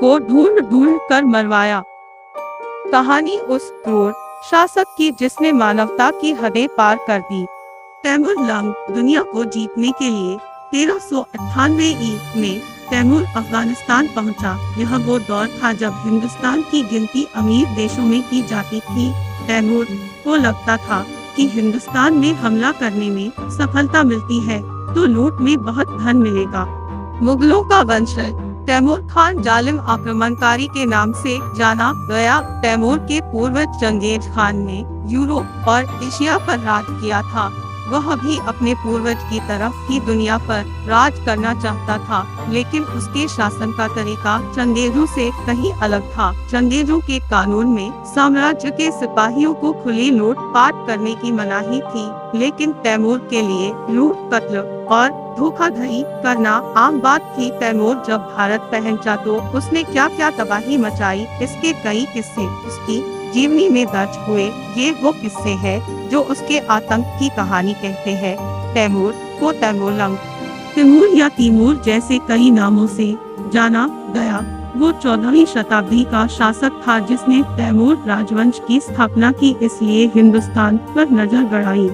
को ढूंढ ढूंढ कर मरवाया। कहानी उस क्रूर शासक की जिसने मानवता की हदें पार कर दी। तैमूर लंग दुनिया को जीतने के लिए 1398 में तैमूर अफगानिस्तान पहुंचा। यह वो दौर था जब हिंदुस्तान की गिनती अमीर देशों में की जाती थी। तैमूर को लगता था कि हिंदुस्तान में हमला करने में सफलता मिलती है तो लूट में बहुत धन मिलेगा। मुगलों का वंशज तैमूर खान जालिम आक्रमणकारी के नाम से जाना गया। तैमूर के पूर्वज चंगेज खान ने यूरोप और एशिया पर राज किया था। वह भी अपने पूर्वज की तरह ही दुनिया पर राज करना चाहता था, लेकिन उसके शासन का तरीका चंगेजों से कहीं अलग था। चंगेजों के कानून में साम्राज्य के सिपाहियों को खुली लूट पाट करने की मनाही थी, लेकिन तैमूर के लिए लूट, कत्ल और धोखाधड़ी करना आम बात थी। तैमूर जब भारत पहुंचा तो उसने क्या क्या तबाही मचाई, इसके कई किस्से उसकी जीवनी में दर्ज हुए। ये वो किस्से हैं जो उसके आतंक की कहानी कहते हैं। तैमूर को तैमूर लंग, तिमूर या तीमूर जैसे कई नामों से जाना गया। वो 14वीं शताब्दी का शासक था जिसने तैमूर राजवंश की स्थापना की, इसलिए हिंदुस्तान पर नजर गड़ाई।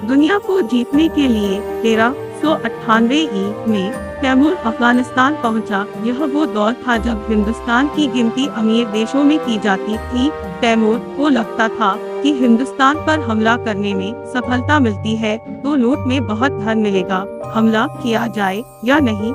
दुनिया को जीतने के लिए 1398 में तैमूर अफगानिस्तान पहुंचा। यह वो दौर था जब हिंदुस्तान की गिनती अमीर देशों में की जाती थी। तैमूर को लगता था कि हिंदुस्तान पर हमला करने में सफलता मिलती है तो लूट में बहुत धन मिलेगा। हमला किया जाए या नहीं।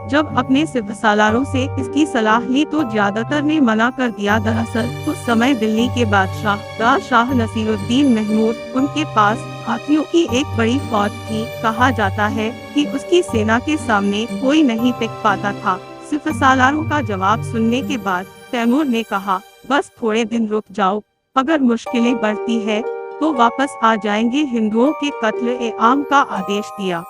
जब अपने सिपहसालारों से इसकी सलाह ली तो ज्यादातर ने मना कर दिया। दरअसल उस समय दिल्ली के बादशाह शाह नसीरुद्दीन महमूद, उनके पास हाथियों की एक बड़ी फौज थी। कहा जाता है कि उसकी सेना के सामने कोई नहीं टिक पाता था। सिपहसालारों का जवाब सुनने के बाद तैमूर ने कहा, बस थोड़े दिन रुक जाओ, अगर मुश्किलें बढ़ती है तो वापस आ जाएंगे। हिंदुओं के कत्ल-ए-आम का आदेश दिया।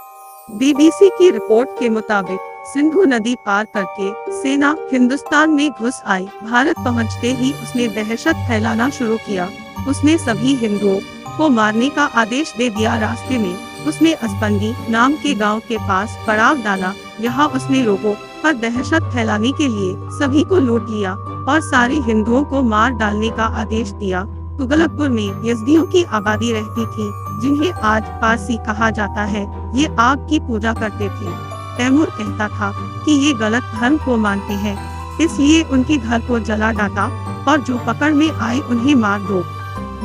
BBC की रिपोर्ट के मुताबिक सिंधु नदी पार करके सेना हिंदुस्तान में घुस आई। भारत पहुंचते ही उसने दहशत फैलाना शुरू किया। उसने सभी हिंदुओं को मारने का आदेश दे दिया। रास्ते में उसने असबंदी नाम के गांव के पास पड़ाव डाला। यहाँ उसने लोगों पर दहशत फैलाने के लिए सभी को लूट लिया और सारे हिंदुओं को मार डालने का आदेश दिया। तुगलकपुर में यज़दियों की आबादी रहती थी, जिन्हें आज पारसी कहा जाता है। ये आग की पूजा करते थे। तैमूर कहता था कि ये गलत धर्म को मानते हैं, इसलिए उनके घर को जला डाला और जो पकड़ में आए उन्हें मार दो।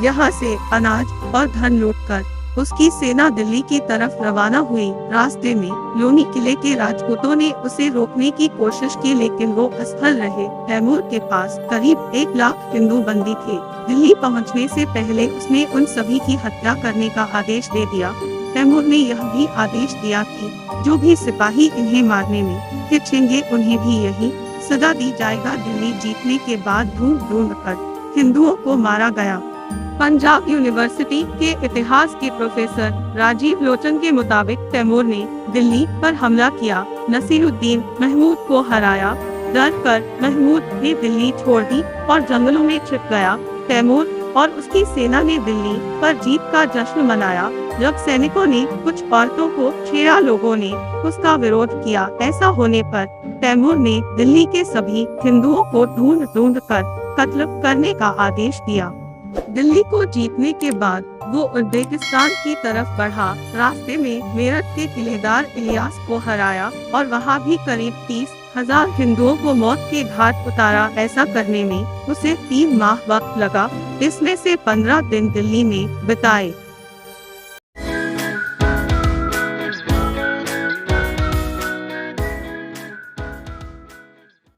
यहाँ से अनाज और धन लूटकर उसकी सेना दिल्ली की तरफ रवाना हुई। रास्ते में लोनी किले के राजपूतों ने उसे रोकने की कोशिश की, लेकिन वो असफल रहे। तैमूर के पास करीब 1 लाख हिंदू बंदी थे। दिल्ली पहुंचने से पहले उसने उन सभी की हत्या करने का आदेश दे दिया। तैमूर ने यह भी आदेश दिया कि जो भी सिपाही इन्हें मारने में हिचकेंगे उन्हें भी यही सजा दी जाएगा। दिल्ली जीतने के बाद ढूंढ ढूंढ कर हिंदुओं को मारा गया। पंजाब यूनिवर्सिटी के इतिहास के प्रोफेसर राजीव लोचन के मुताबिक तैमूर ने दिल्ली पर हमला किया, नसीरुद्दीन महमूद को हराया। डर कर महमूद ने दिल्ली छोड़ दी और जंगलों में छिप गया। तैमूर और उसकी सेना ने दिल्ली पर जीत का जश्न मनाया। जब सैनिकों ने कुछ औरतों को छेड़ा, लोगों ने उसका विरोध किया। ऐसा होने पर तैमूर ने दिल्ली के सभी हिंदुओं को ढूंढ ढूंढ कर कत्ल करने का आदेश दिया। दिल्ली को जीतने के बाद वो उज्बेकिस्तान की तरफ बढ़ा। रास्ते में मेरठ के किलेदार इलियास को हराया और वहाँ भी करीब 30,000 हिंदुओं को मौत के घाट उतारा। ऐसा करने में उसे 3 माह वक्त लगा, इसमें से 15 दिन दिल्ली में बिताए।